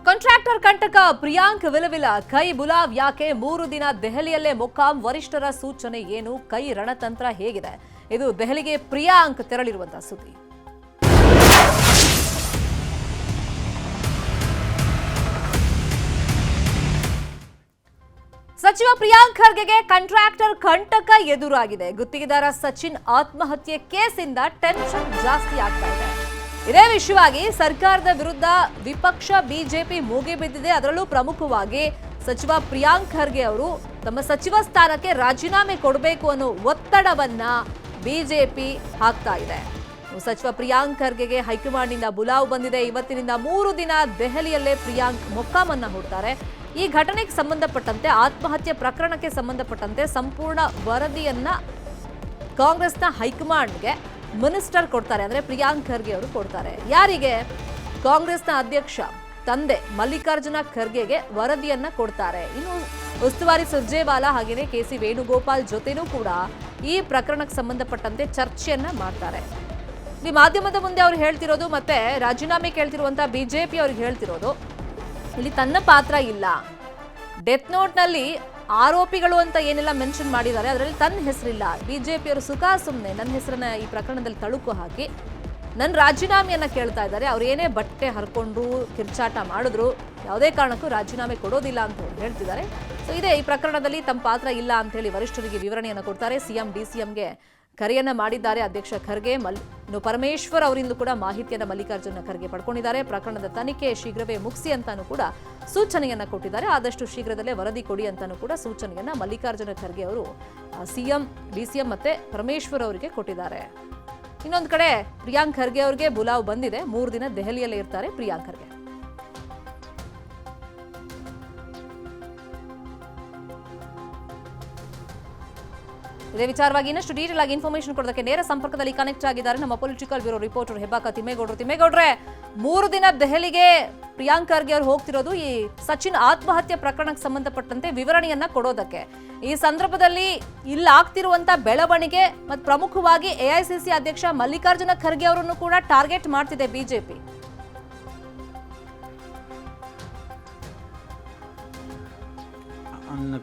Contractor ಕಂಟಕ ಪ್ರಿಯಾಂಕ್ ವಿಲವಿಲ ಕೈ ಬುಲಾವ್ ಯಾಕೆ 3 ದಿನ ದೆಹಲಿಯಲ್ಲೇ ಮೊಕ್ಕಾಂ ವರಿಷ್ಠರ ಸೂಚನೆ ಏನು ಕೈ ರಣತಂತ್ರ ಹೇಗಿದೆ ಇದು ದೆಹಲಿಗೆ ಪ್ರಿಯಾಂಕ್ ತೆರಳಿರುವಂತಹ ಸುದ್ದಿ ಸಚಿವ ಪ್ರಿಯಾಂಕ್ ಖರ್ಗೆಗೆ ಕಾಂಟ್ರಾಕ್ಟರ್ ಕಂಟಕ ಎದುರಾಗಿದೆ ಗುತ್ತಿಗೆದಾರ ಸಚಿನ್ ಆತ್ಮಹತ್ಯೆ ಕೇಸಿಂದ ಟೆನ್ಷನ್ ಜಾಸ್ತಿ ಆಗ್ತಾ ಇದೆ ಇದೇ ವಿಷಯವಾಗಿ ಸರ್ಕಾರದ ವಿರುದ್ಧ ವಿಪಕ್ಷ ಬಿಜೆಪಿ ಮೂಗಿಬಿದ್ದಿದೆ ಅದರಲ್ಲೂ ಪ್ರಮುಖವಾಗಿ ಸಚಿವ ಪ್ರಿಯಾಂಕ್ ಖರ್ಗೆ ಅವರು ತಮ್ಮ ಸಚಿವ ಸ್ಥಾನಕ್ಕೆ ರಾಜೀನಾಮೆ ಕೊಡಬೇಕು ಅನ್ನೋ ಒತ್ತಡವನ್ನ ಬಿಜೆಪಿ ಹಾಕ್ತಾ ಇದೆ ಸಚಿವ ಪ್ರಿಯಾಂಕ್ ಖರ್ಗೆಗೆ ಹೈಕಮಾಂಡ್ನಿಂದ ಬುಲಾವ್ ಬಂದಿದೆ ಇವತ್ತಿನಿಂದ 3 ದಿನ ದೆಹಲಿಯಲ್ಲೇ ಪ್ರಿಯಾಂಕ್ ಮೊಕ್ಕಾಮನ್ನ ಹೂಡ್ತಾರೆ ಈ ಘಟನೆಗೆ ಸಂಬಂಧಪಟ್ಟಂತೆ ಆತ್ಮಹತ್ಯೆ ಪ್ರಕರಣಕ್ಕೆ ಸಂಬಂಧಪಟ್ಟಂತೆ ಸಂಪೂರ್ಣ ವರದಿಯನ್ನ ಕಾಂಗ್ರೆಸ್ನ ಹೈಕಮಾಂಡ್ಗೆ ಮಿನಿಸ್ಟರ್ ಕೊಡ್ತಾರೆ ಅಂದ್ರೆ ಪ್ರಿಯಾಂಕ್ ಖರ್ಗೆ ಅವರು ಕೊಡ್ತಾರೆ ಯಾರಿಗೆ ಕಾಂಗ್ರೆಸ್ನ ಅಧ್ಯಕ್ಷ ತಂದೆ ಮಲ್ಲಿಕಾರ್ಜುನ ಖರ್ಗೆಗೆ ವರದಿಯನ್ನ ಕೊಡ್ತಾರೆ ಇನ್ನು ಉಸ್ತುವಾರಿ ಸುರ್ಜೇವಾಲಾ ಹಾಗೇನೆ ಕೆಸಿ ವೇಣುಗೋಪಾಲ್ ಜೊತೆನೂ ಕೂಡ ಈ ಪ್ರಕರಣಕ್ಕೆ ಸಂಬಂಧಪಟ್ಟಂತೆ ಚರ್ಚೆಯನ್ನ ಮಾಡ್ತಾರೆ ಈ ಮಾಧ್ಯಮದ ಮುಂದೆ ಅವ್ರು ಹೇಳ್ತಿರೋದು ಮತ್ತೆ ರಾಜೀನಾಮೆ ಕೇಳ್ತಿರುವಂತಹ ಬಿಜೆಪಿ ಅವ್ರಿಗೆ ಹೇಳ್ತಿರೋದು ಇಲ್ಲಿ ತನ್ನ ಪಾತ್ರ ಇಲ್ಲ ಡೆತ್ ನೋಟ್ನಲ್ಲಿ ಆರೋಪಿಗಳು ಅಂತ ಏನೆಲ್ಲ ಮೆನ್ಷನ್ ಮಾಡಿದ್ದಾರೆ ಅದರಲ್ಲಿ ತನ್ನ ಹೆಸರಿಲ್ಲ ಬಿಜೆಪಿಯವರು ಸುಖ ಸುಮ್ಮನೆ ನನ್ನ ಹೆಸರನ್ನ ಈ ಪ್ರಕರಣದಲ್ಲಿ ತಳುಕು ಹಾಕಿ ನನ್ನ ರಾಜೀನಾಮೆಯನ್ನ ಕೇಳ್ತಾ ಇದ್ದಾರೆ ಅವ್ರು ಏನೇ ಬಟ್ಟೆ ಹರ್ಕೊಂಡ್ರು ಕಿರ್ಚಾಟ ಮಾಡಿದ್ರು ಯಾವುದೇ ಕಾರಣಕ್ಕೂ ರಾಜೀನಾಮೆ ಕೊಡೋದಿಲ್ಲ ಅಂತ ಹೇಳ್ತಿದ್ದಾರೆ ಸೊ ಇದೇ ಈ ಪ್ರಕರಣದಲ್ಲಿ ತಮ್ಮ ಪಾತ್ರ ಇಲ್ಲ ಅಂತ ಹೇಳಿ ವರಿಷ್ಠರಿಗೆ ವಿವರಣೆಯನ್ನು ಕೊಡ್ತಾರೆ ಸಿಎಂ ಡಿಸಿಎಂಗೆ ಕರೆಯನ್ನ ಮಾಡಿದ್ದಾರೆ ಅಧ್ಯಕ್ಷ ಖರ್ಗೆ ಇನ್ನು ಪರಮೇಶ್ವರ್ ಅವರಿಂದ ಕೂಡ ಮಾಹಿತಿಯನ್ನ ಮಲ್ಲಿಕಾರ್ಜುನ ಖರ್ಗೆ ಪಡ್ಕೊಂಡಿದ್ದಾರೆ ಪ್ರಕರಣದ ತನಿಖೆ ಶೀಘ್ರವೇ ಮುಗಿಸಿ ಅಂತಾನೂ ಕೂಡ ಸೂಚನೆಯನ್ನ ಕೊಟ್ಟಿದ್ದಾರೆ ಆದಷ್ಟು ಶೀಘ್ರದಲ್ಲೇ ವರದಿ ಕೊಡಿ ಅಂತಾನೂ ಕೂಡ ಸೂಚನೆಯನ್ನ ಮಲ್ಲಿಕಾರ್ಜುನ ಖರ್ಗೆ ಅವರು ಸಿಎಂ ಡಿಸಿಎಂ ಮತ್ತೆ ಪರಮೇಶ್ವರ್ ಅವರಿಗೆ ಕೊಟ್ಟಿದ್ದಾರೆ ಇನ್ನೊಂದು ಕಡೆ ಪ್ರಿಯಾಂಕ್ ಖರ್ಗೆ ಅವರಿಗೆ ಬುಲಾವ್ ಬಂದಿದೆ 3 ದಿನ ದೆಹಲಿಯಲ್ಲೇ ಇರ್ತಾರೆ ಪ್ರಿಯಾಂಕ್ ಖರ್ಗೆ ಇದೇ ವಿಚಾರವಾಗಿ ಇನ್ನಷ್ಟು ಡೀಟೇಲ್ ಆಗಿ ಇನ್ಫಾರ್ಮೇಶನ್ ಕೊಡೋದಕ್ಕೆ ನೇರ ಸಂಪರ್ಕದಲ್ಲಿ ಕನೆಕ್ಟ್ ಆಗಿದ್ದಾರೆ ನಮ್ಮ ಪೊಲಿಟಿಕಲ್ ಬ್ಯೂರೋ ರಿಪೋರ್ಟರ್ ಹೆಬ್ಬಾಕ ತಿಮ್ಮೇಗೌಡ್ರೆ 3 ದಿನ ದೆಹಲಿಗೆ ಪ್ರಿಯಾಂಕ್ ಖರ್ಗೆ ಅವರು ಹೋಗ್ತಿರೋದು ಈ ಸಚಿನ್ ಆತ್ಮಹತ್ಯೆ ಪ್ರಕರಣಕ್ಕೆ ಸಂಬಂಧಪಟ್ಟಂತೆ ವಿವರಣೆಯನ್ನ ಕೊಡೋದಕ್ಕೆ ಈ ಸಂದರ್ಭದಲ್ಲಿ ಇಲ್ಲಿ ಆಗ್ತಿರುವಂತಹ ಬೆಳವಣಿಗೆ ಮತ್ತು ಪ್ರಮುಖವಾಗಿ ಎಐಸಿಸಿ ಅಧ್ಯಕ್ಷ ಮಲ್ಲಿಕಾರ್ಜುನ ಖರ್ಗೆ ಅವರನ್ನು ಕೂಡ ಟಾರ್ಗೆಟ್ ಮಾಡ್ತಿದೆ ಬಿಜೆಪಿ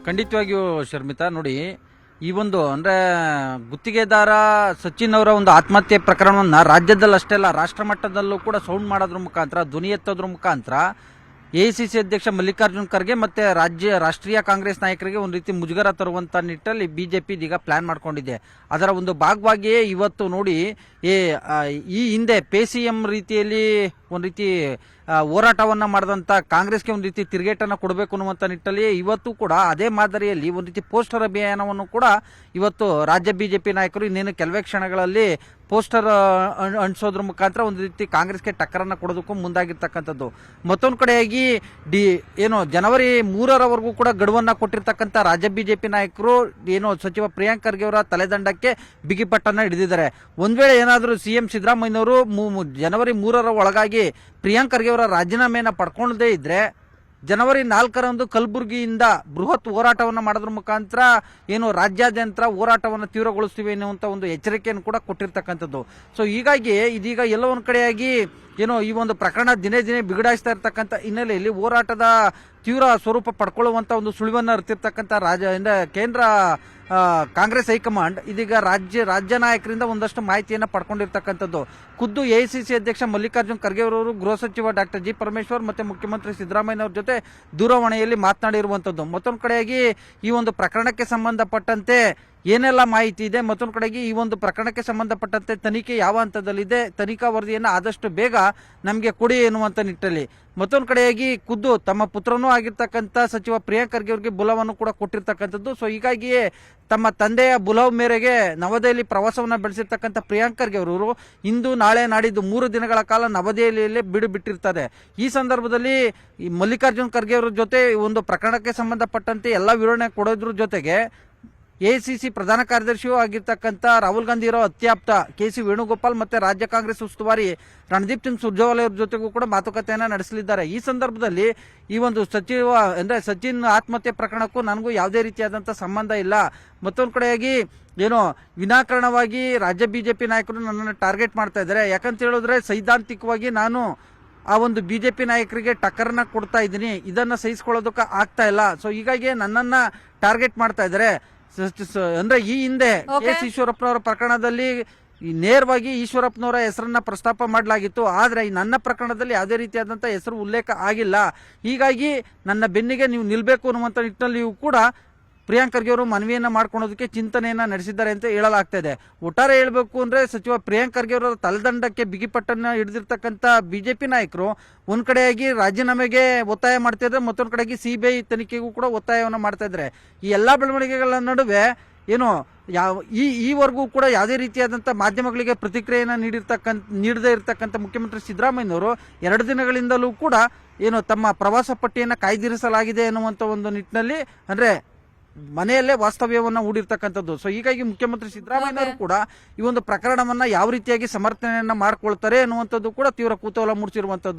ಖಂಡಿತವಾಗಿಯೂ ಶರ್ಮಿತಾ ನೋಡಿ ಈ ಒಂದು ಅಂದ್ರೆ ಗುತ್ತಿಗೆದಾರ ಸಚಿನ್ ಅವರ ಒಂದು ಆತ್ಮಹತ್ಯೆ ಪ್ರಕರಣವನ್ನ ರಾಜ್ಯದಲ್ಲಿ ಅಷ್ಟೇ ಅಲ್ಲ ರಾಷ್ಟ್ರ ಮಟ್ಟದಲ್ಲೂ ಕೂಡ ಸೌಂಡ್ ಮಾಡೋದ್ರ ಮುಖಾಂತರ ಧ್ವನಿ ಎತ್ತೋದ್ರ ಮುಖಾಂತರ ಎಐಸಿಸಿ ಅಧ್ಯಕ್ಷ ಮಲ್ಲಿಕಾರ್ಜುನ್ ಖರ್ಗೆ ಮತ್ತೆ ರಾಷ್ಟ್ರೀಯ ಕಾಂಗ್ರೆಸ್ ನಾಯಕರಿಗೆ ಒಂದು ರೀತಿ ಮುಜುಗರ ತರುವಂತ ನಿಟ್ಟಲ್ಲಿ ಬಿಜೆಪಿ ಇದೀಗ ಪ್ಲಾನ್ ಮಾಡ್ಕೊಂಡಿದೆ ಅದರ ಒಂದು ಭಾಗವಾಗಿಯೇ ಇವತ್ತು ನೋಡಿ ಈ ಹಿಂದೆ ಪೇಸಿಎಂ ರೀತಿಯಲ್ಲಿ ಒಂದು ರೀತಿ ಹೋರಾಟವನ್ನ ಮಾಡಿದಂತ ಕಾಂಗ್ರೆಸ್ಗೆ ಒಂದು ರೀತಿ ತಿರುಗೇಟನ್ನ ಕೊಡಬೇಕು ಅನ್ನುವಂತ ನಿಟ್ಟಲ್ಲಿ ಇವತ್ತು ಕೂಡ ಅದೇ ಮಾದರಿಯಲ್ಲಿ ಒಂದು ರೀತಿ ಪೋಸ್ಟರ್ ಅಭಿಯಾನವನ್ನು ಕೂಡ ಇವತ್ತು ರಾಜ್ಯ ಬಿಜೆಪಿ ನಾಯಕರು ಇನ್ನೇನು ಕೆಲವೇ ಕ್ಷಣಗಳಲ್ಲಿ ಪೋಸ್ಟರ್ ಅಂಟಿಸೋದ್ರ ಮುಖಾಂತರ ಒಂದು ರೀತಿ ಕಾಂಗ್ರೆಸ್ಗೆ ಟಕ್ಕರನ್ನ ಕೊಡೋದಕ್ಕೂ ಮುಂದಾಗಿರ್ತಕ್ಕಂಥದ್ದು ಮತ್ತೊಂದು ಕಡೆಯಾಗಿ ಜನವರಿ 3ರವರೆಗೂ ಕೂಡ ಗಡುವನ್ನ ಕೊಟ್ಟಿರ್ತಕ್ಕಂಥ ರಾಜ್ಯ ಬಿಜೆಪಿ ನಾಯಕರು ಸಚಿವ ಪ್ರಿಯಾಂಕ್ ಖರ್ಗೆ ಅವರ ತಲೆದಂಡಕ್ಕೆ ಬಿಗಿಪಟ್ಟನ್ನ ಹಿಡಿದಿದ್ದಾರೆ ಒಂದ್ ವೇಳೆ ಏನಾದರೂ ಸಿಎಂ ಸಿದ್ದರಾಮಯ್ಯನವರು ಜನವರಿ 3ರ ಒಳಗಾಗಿ ಪ್ರಿಯಾಂಕ್ ಖರ್ಗೆ ಅವರ ರಾಜೀನಾಮೆಯನ್ನ ಪಡ್ಕೊಳ್ಳದೇ ಇದ್ರೆ ಜನವರಿ 4ರಂದು ಕಲಬುರಗಿಯಿಂದ ಬೃಹತ್ ಹೋರಾಟವನ್ನು ಮಾಡೋದ್ರ ಮುಖಾಂತರ ರಾಜ್ಯಾದ್ಯಂತ ಹೋರಾಟವನ್ನು ತೀವ್ರಗೊಳಿಸ್ತೀವಿ ಎನ್ನುವಂತ ಒಂದು ಎಚ್ಚರಿಕೆಯನ್ನು ಕೂಡ ಕೊಟ್ಟಿರ್ತಕ್ಕಂಥದ್ದು ಸೊ ಹೀಗಾಗಿ ಇದೀಗ ಎಲ್ಲ ಒಂದ್ ಕಡೆಯಾಗಿ ಈ ಒಂದು ಪ್ರಕರಣ ದಿನೇ ದಿನೇ ಬಿಗಡಾಯಿಸ್ತಾ ಇರ್ತಕ್ಕಂಥ ಹಿನ್ನೆಲೆಯಲ್ಲಿ ಹೋರಾಟದ ತೀವ್ರ ಸ್ವರೂಪ ಪಡ್ಕೊಳ್ಳುವಂತ ಒಂದು ಸುಳಿವನ್ನ ಅರ್ತಿರ್ತಕ್ಕಂಥ ಕೇಂದ್ರ ಕಾಂಗ್ರೆಸ್ ಹೈಕಮಾಂಡ್ ಇದೀಗ ರಾಜ್ಯ ನಾಯಕರಿಂದ ಒಂದಷ್ಟು ಮಾಹಿತಿಯನ್ನ ಪಡ್ಕೊಂಡಿರ್ತಕ್ಕಂಥದ್ದು ಖುದ್ದು ಎಐಸಿಸಿ ಅಧ್ಯಕ್ಷ ಮಲ್ಲಿಕಾರ್ಜುನ್ ಖರ್ಗೆ ಅವರು ಗೃಹ ಸಚಿವ ಡಾಕ್ಟರ್ ಜಿ ಪರಮೇಶ್ವರ್ ಮತ್ತೆ ಮುಖ್ಯಮಂತ್ರಿ ಸಿದ್ದರಾಮಯ್ಯ ಅವರ ಜೊತೆ ದೂರವಾಣಿಯಲ್ಲಿ ಮಾತನಾಡಿರುವಂತದ್ದು ಮತ್ತೊಂದು ಕಡೆಯಾಗಿ ಈ ಒಂದು ಪ್ರಕರಣಕ್ಕೆ ಸಂಬಂಧಪಟ್ಟಂತೆ ಏನೆಲ್ಲ ಮಾಹಿತಿ ಇದೆ ಮತ್ತೊಂದು ಕಡೆಗೆ ಈ ಒಂದು ಪ್ರಕರಣಕ್ಕೆ ಸಂಬಂಧಪಟ್ಟಂತೆ ತನಿಖೆ ಯಾವ ಹಂತದಲ್ಲಿದೆ ತನಿಖಾ ವರದಿಯನ್ನು ಆದಷ್ಟು ಬೇಗ ನಮಗೆ ಕೊಡಿ ಎನ್ನುವಂತ ನಿಟ್ಟಲ್ಲಿ ಮತ್ತೊಂದು ಕಡೆಯಾಗಿ ಖುದ್ದು ತಮ್ಮ ಪುತ್ರನೂ ಆಗಿರ್ತಕ್ಕಂಥ ಸಚಿವ ಪ್ರಿಯಾಂಕ್ ಖರ್ಗೆ ಅವರಿಗೆ ಬುಲಾವನ್ನು ಕೂಡ ಕೊಟ್ಟಿರ್ತಕ್ಕಂಥದ್ದು ಸೊ ಹೀಗಾಗಿಯೇ ತಮ್ಮ ತಂದೆಯ ಬುಲಾವ್ ಮೇರೆಗೆ ನವದೆಹಲಿ ಪ್ರವಾಸವನ್ನ ಬೆಳೆಸಿರ್ತಕ್ಕಂಥ ಪ್ರಿಯಾಂಕ್ ಖರ್ಗೆ ಅವರು ಇಂದು ನಾಳೆ ನಾಡಿದ್ದು 3 ದಿನಗಳ ಕಾಲ ನವದೆಹಲಿಯಲ್ಲೇ ಬಿಟ್ಟಿರ್ತಾರೆ ಈ ಸಂದರ್ಭದಲ್ಲಿ ಈ ಮಲ್ಲಿಕಾರ್ಜುನ್ ಖರ್ಗೆ ಅವರ ಜೊತೆ ಒಂದು ಪ್ರಕರಣಕ್ಕೆ ಸಂಬಂಧಪಟ್ಟಂತೆ ಎಲ್ಲ ವಿವರಣೆ ಕೊಡೋದ್ರ ಜೊತೆಗೆ ಎಐಸಿಸಿ ಪ್ರಧಾನ ಕಾರ್ಯದರ್ಶಿಯೂ ಆಗಿರ್ತಕ್ಕಂಥ ರಾಹುಲ್ ಗಾಂಧಿ ಅವರ ಅತ್ಯಾಪ್ತ ಕೆಸಿ ವೇಣುಗೋಪಾಲ್ ಮತ್ತೆ ರಾಜ್ಯ ಕಾಂಗ್ರೆಸ್ ಉಸ್ತುವಾರಿ ರಣದೀಪ್ ಸಿಂಗ್ ಸುರ್ಜೇವಾಲಾ ಅವರ ಜೊತೆಗೂ ಕೂಡ ಮಾತುಕತೆಯನ್ನ ನಡೆಸಲಿದ್ದಾರೆ ಈ ಸಂದರ್ಭದಲ್ಲಿ ಈ ಒಂದು ಸಚಿನ್ ಆತ್ಮಹತ್ಯೆ ಪ್ರಕರಣಕ್ಕೂ ನನಗೂ ಯಾವುದೇ ರೀತಿಯಾದಂತಹ ಸಂಬಂಧ ಇಲ್ಲ ಮತ್ತೊಂದು ಕಡೆಯಾಗಿ ವಿನಾಕಾರಣವಾಗಿ ರಾಜ್ಯ ಬಿಜೆಪಿ ನಾಯಕರು ನನ್ನನ್ನು ಟಾರ್ಗೆಟ್ ಮಾಡ್ತಾ ಇದ್ದಾರೆ ಯಾಕಂತ ಹೇಳಿದ್ರೆ ಸೈದ್ಧಾಂತಿಕವಾಗಿ ನಾನು ಆ ಒಂದು ಬಿಜೆಪಿ ನಾಯಕರಿಗೆ ಟಕ್ಕರ್ನ ಕೊಡ್ತಾ ಇದ್ದೀನಿ, ಇದನ್ನ ಸಹಿಸ್ಕೊಳ್ಳೋದಕ್ಕೆ ಆಗ್ತಾ ಇಲ್ಲ. ಸೊ ಹೀಗಾಗಿ ನನ್ನನ್ನ ಟಾರ್ಗೆಟ್ ಮಾಡ್ತಾ ಇದ್ದಾರೆ. ಅಂದ್ರೆ ಈ ಹಿಂದೆ ಎಸ್ ಈಶ್ವರಪ್ಪನವರ ಪ್ರಕರಣದಲ್ಲಿ ನೇರವಾಗಿ ಈಶ್ವರಪ್ಪನವರ ಹೆಸರನ್ನ ಪ್ರಸ್ತಾಪ ಮಾಡಲಾಗಿತ್ತು. ಆದ್ರೆ ಈ ನನ್ನ ಪ್ರಕರಣದಲ್ಲಿ ಯಾವುದೇ ರೀತಿಯಾದಂತಹ ಹೆಸರು ಉಲ್ಲೇಖ ಆಗಿಲ್ಲ. ಹೀಗಾಗಿ ನನ್ನ ಬೆನ್ನಿಗೆ ನೀವು ನಿಲ್ಬೇಕು ಅನ್ನುವಂತ ನಿಟ್ಟಿನಲ್ಲಿಯೂ ಕೂಡ ಪ್ರಿಯಾಂಕ್ ಖರ್ಗೆ ಅವರು ಮನವಿಯನ್ನ ಮಾಡ್ಕೊಳ್ಳೋದಕ್ಕೆ ಚಿಂತನೆಯನ್ನ ನಡೆಸಿದ್ದಾರೆ ಅಂತ ಹೇಳಲಾಗ್ತಾ ಇದೆ. ಒಟ್ಟಾರೆ ಹೇಳ್ಬೇಕು ಅಂದ್ರೆ ಸಚಿವ ಪ್ರಿಯಾಂಕ್ ಖರ್ಗೆ ಅವರ ತಲೆದಂಡಕ್ಕೆ ಬಿಗಿಪಟ್ಟನ್ನ ಹಿಡಿದಿರ್ತಕ್ಕಂಥ ಬಿಜೆಪಿ ನಾಯಕರು ಒಂದ್ ಕಡೆಯಾಗಿ ರಾಜೀನಾಮೆಗೆ ಒತ್ತಾಯ ಮಾಡ್ತಾ ಇದ್ರೆ, ಮತ್ತೊಂದ್ ಕಡೆಯಾಗಿ ಸಿಬಿಐ ತನಿಖೆಗೂ ಕೂಡ ಒತ್ತಾಯವನ್ನ ಮಾಡ್ತಾ ಇದ್ದಾರೆ. ಈ ಎಲ್ಲಾ ಬೆಳವಣಿಗೆಗಳ ನಡುವೆ ಏನು ಈವರೆಗೂ ಕೂಡ ಯಾವುದೇ ರೀತಿಯಾದಂಥ ಮಾಧ್ಯಮಗಳಿಗೆ ಪ್ರತಿಕ್ರಿಯೆಯನ್ನು ನೀಡದೇ ಇರತಕ್ಕಂಥ ಮುಖ್ಯಮಂತ್ರಿ ಸಿದ್ದರಾಮಯ್ಯನವರು 2 ದಿನಗಳಿಂದಲೂ ಕೂಡ ಏನು ತಮ್ಮ ಪ್ರವಾಸ ಪಟ್ಟಿಯನ್ನು ಕಾಯ್ದಿರಿಸಲಾಗಿದೆ ಎನ್ನುವಂತ ಒಂದು ನಿಟ್ಟಿನಲ್ಲಿ ಅಂದ್ರೆ ಮನೆಯಲ್ಲೇ ವಾಸ್ತವ್ಯವನ್ನ ಹೂಡಿರ್ತಕ್ಕಂಥದ್ದು. ಸೊ ಹೀಗಾಗಿ ಮುಖ್ಯಮಂತ್ರಿ ಸಿದ್ದರಾಮಯ್ಯನವರು ಕೂಡ ಈ ಒಂದು ಪ್ರಕರಣವನ್ನ ಯಾವ ರೀತಿಯಾಗಿ ಸಮರ್ಥನೆಯನ್ನ ಮಾಡ್ಕೊಳ್ತಾರೆ ಅನ್ನುವಂಥದ್ದು ಕೂಡ ತೀವ್ರ ಕುತೂಹಲ ಮೂಡಿಸಿರುವಂತದ್ದು.